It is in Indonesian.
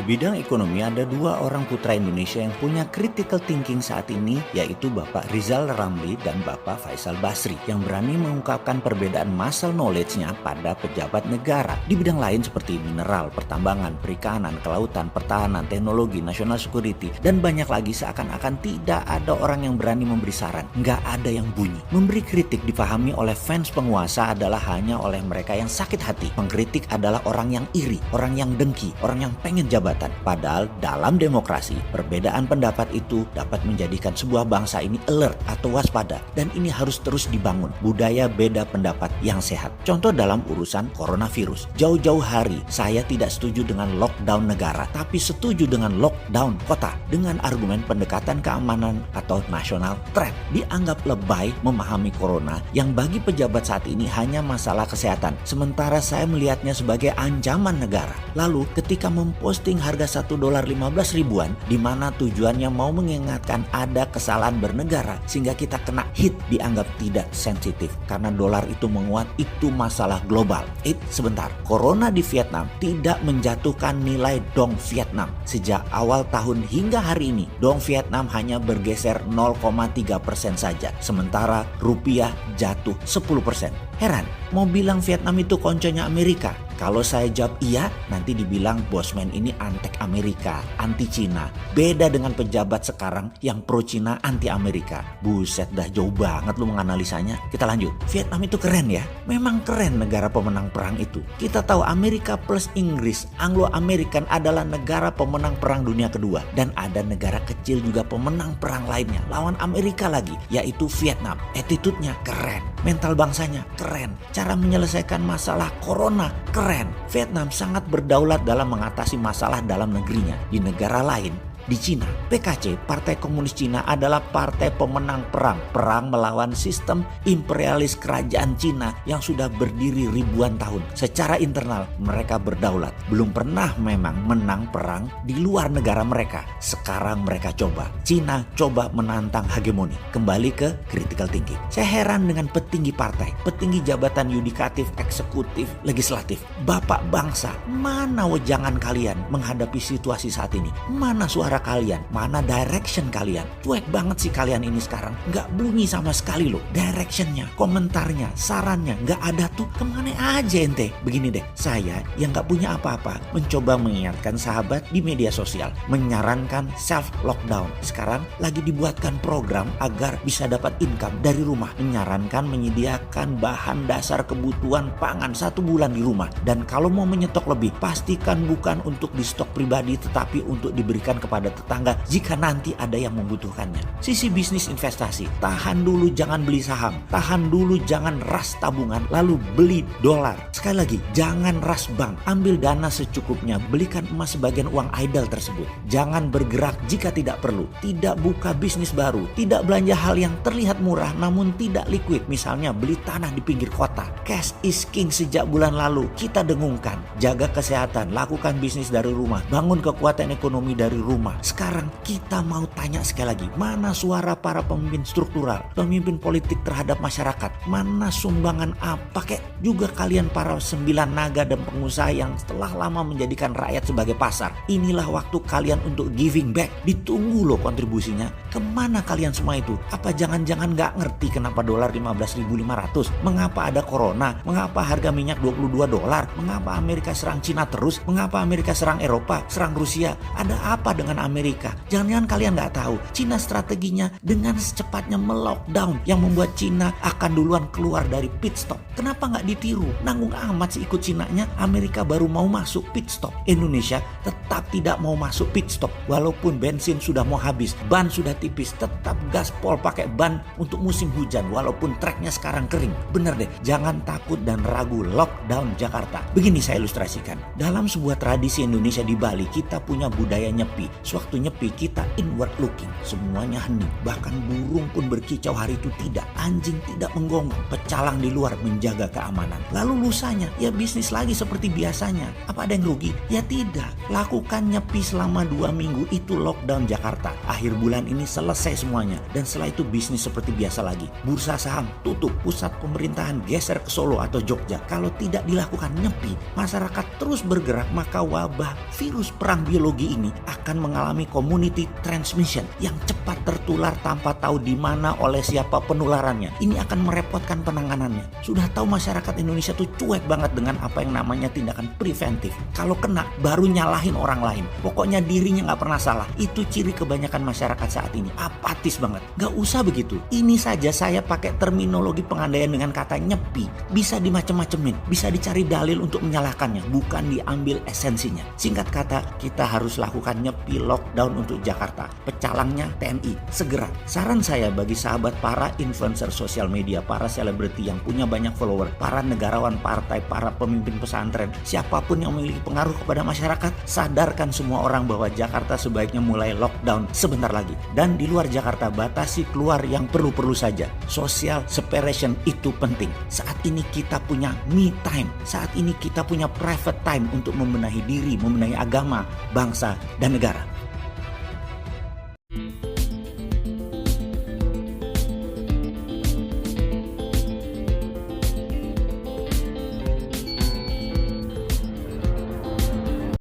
Di bidang ekonomi ada dua orang putra Indonesia yang punya critical thinking saat ini, yaitu Bapak Rizal Ramli dan Bapak Faisal Basri, yang berani mengungkapkan perbedaan muscle knowledge-nya pada pejabat negara di bidang lain seperti mineral, pertambangan, perikanan, kelautan, pertahanan, teknologi, national security, dan banyak lagi. Seakan-akan tidak ada orang yang berani memberi saran, nggak ada yang bunyi. Memberi kritik dipahami oleh fans penguasa adalah hanya oleh mereka yang sakit hati. Pengkritik adalah orang yang iri, orang yang dengki, orang yang pengen jabatan. Padahal dalam demokrasi, perbedaan pendapat itu dapat menjadikan sebuah bangsa ini alert atau waspada, dan ini harus terus dibangun budaya beda pendapat yang sehat. Contoh dalam urusan coronavirus. Jauh-jauh hari saya tidak setuju dengan lockdown negara, tapi setuju dengan lockdown kota dengan argumen pendekatan keamanan atau national threat. Dianggap lebay memahami corona yang bagi pejabat saat ini hanya masalah kesehatan, sementara saya melihatnya sebagai ancaman negara. Lalu ketika memposting harga $1.15 ribuan, di mana tujuannya mau mengingatkan ada kesalahan bernegara sehingga kita kena hit, dianggap tidak sensitif karena dolar itu menguat, itu masalah global. Sebentar, corona di Vietnam tidak menjatuhkan nilai dong Vietnam. Sejak awal tahun hingga hari ini, dong Vietnam hanya bergeser 0,3% saja, sementara rupiah jatuh 10%. Heran, mau bilang Vietnam itu konconya Amerika? Kalau saya jawab iya, nanti dibilang bosman ini antek Amerika, anti Cina. Beda dengan pejabat sekarang yang pro Cina, anti Amerika. Buset, dah jauh banget lu menganalisanya. Kita lanjut. Vietnam itu keren ya. Memang keren negara pemenang perang itu. Kita tahu Amerika plus Inggris, Anglo-American adalah negara pemenang perang dunia kedua. Dan ada negara kecil juga pemenang perang lainnya. Lawan Amerika lagi, yaitu Vietnam. Attitude-nya keren. Mental bangsanya keren. Cara menyelesaikan masalah corona keren. Vietnam sangat berdaulat dalam mengatasi masalah dalam negerinya. Di negara lain, di Cina, PKC, Partai Komunis Cina adalah partai pemenang perang melawan sistem imperialis kerajaan Cina yang sudah berdiri ribuan tahun. Secara internal mereka berdaulat, belum pernah memang menang perang di luar negara mereka. Sekarang mereka Cina coba menantang hegemoni. Kembali ke critical thinking. Saya heran dengan petinggi partai, petinggi jabatan yudikatif, eksekutif, legislatif. Bapak bangsa, mana wejangan kalian menghadapi situasi saat ini? Mana suara kalian? Mana direction kalian? Cuek banget sih kalian ini sekarang. Nggak bunyi sama sekali loh. Directionnya, komentarnya, sarannya nggak ada tuh. Kemana aja ente? Begini deh, saya yang nggak punya apa-apa mencoba mengingatkan sahabat di media sosial, menyarankan self lockdown. Sekarang lagi dibuatkan program agar bisa dapat income dari rumah. Menyarankan menyediakan bahan dasar kebutuhan pangan 1 bulan di rumah. Dan kalau mau menyetok lebih, pastikan bukan untuk di stok pribadi tetapi untuk diberikan kepada tetangga jika nanti ada yang membutuhkannya. Sisi bisnis investasi, tahan dulu jangan beli saham, tahan dulu jangan ras tabungan lalu beli dolar. Sekali lagi, jangan ras bank, ambil dana secukupnya, belikan emas sebagian uang idle tersebut. Jangan bergerak jika tidak perlu, tidak buka bisnis baru, tidak belanja hal yang terlihat murah namun tidak liquid, misalnya beli tanah di pinggir kota. Cash is king sejak bulan lalu kita dengungkan. Jaga kesehatan, lakukan bisnis dari rumah, bangun kekuatan ekonomi dari rumah. Sekarang kita mau tanya sekali lagi, mana suara para pemimpin struktural, pemimpin politik terhadap masyarakat? Mana sumbangan apa kek? Juga kalian para 9 naga dan pengusaha yang setelah lama menjadikan rakyat sebagai pasar. Inilah waktu kalian untuk giving back. Ditunggu loh kontribusinya. Kemana kalian semua itu? Apa jangan-jangan gak ngerti kenapa dolar 15.500? Mengapa ada corona? Mengapa harga minyak $22? Mengapa Amerika serang Cina terus? Mengapa Amerika serang Eropa, serang Rusia? Ada apa dengan Amerika? Jangan-jangan kalian nggak tahu, Cina strateginya dengan secepatnya melockdown yang membuat Cina akan duluan keluar dari pit stop. Kenapa nggak ditiru? Nanggung amat sih ikut Cinanya. Amerika baru mau masuk pit stop, Indonesia tetap tidak mau masuk pit stop. Walaupun bensin sudah mau habis, ban sudah tipis, tetap gaspol pakai ban untuk musim hujan walaupun treknya sekarang kering. Bener deh, jangan takut dan ragu lockdown Jakarta. Begini saya ilustrasikan, dalam sebuah tradisi Indonesia di Bali kita punya budaya nyepi. Sewaktu nyepi kita inward looking, semuanya hening. Bahkan burung pun berkicau hari itu tidak. Anjing tidak menggonggong, pecalang di luar menjaga keamanan. Lalu lusanya, ya bisnis lagi seperti biasanya. Apa ada yang rugi? Ya tidak. Lakukan nyepi selama 2 minggu, itu lockdown Jakarta. Akhir bulan ini selesai semuanya. Dan setelah itu bisnis seperti biasa lagi. Bursa saham tutup, pusat pemerintahan geser ke Solo atau Jogja. Kalau tidak dilakukan nyepi, masyarakat terus bergerak, maka wabah virus perang biologi ini akan mengalami community transmission yang cepat tertular tanpa tahu di mana oleh siapa penularannya. Ini akan merepotkan penanganannya. Sudah tahu masyarakat Indonesia tuh cuek banget dengan apa yang namanya tindakan preventif. Kalau kena baru nyalahin orang lain. Pokoknya dirinya nggak pernah salah. Itu ciri kebanyakan masyarakat saat ini. Apatis banget. Gak usah begitu. Ini saja saya pakai terminologi pengandaian dengan kata nyepi. Bisa dimacem-macemin. Bisa dicari dalil untuk menyalahkannya. Bukan diambil esensinya. Singkat kata, kita harus lakukan nyepi lockdown untuk Jakarta. Pecalangnya TNI. Segera. Saran saya bagi sahabat para influencer sosial media, para selebriti yang punya banyak follower, para negarawan partai, para pemimpin pesantren, siapapun yang memiliki pengaruh kepada masyarakat, sadarkan semua orang bahwa Jakarta sebaiknya mulai lockdown sebentar lagi. Dan di luar Jakarta, batasi keluar yang perlu-perlu saja. Social separation itu penting. Saat ini kita punya me time. Saat ini kita punya private time untuk membenahi diri, membenahi agama, bangsa, dan negara.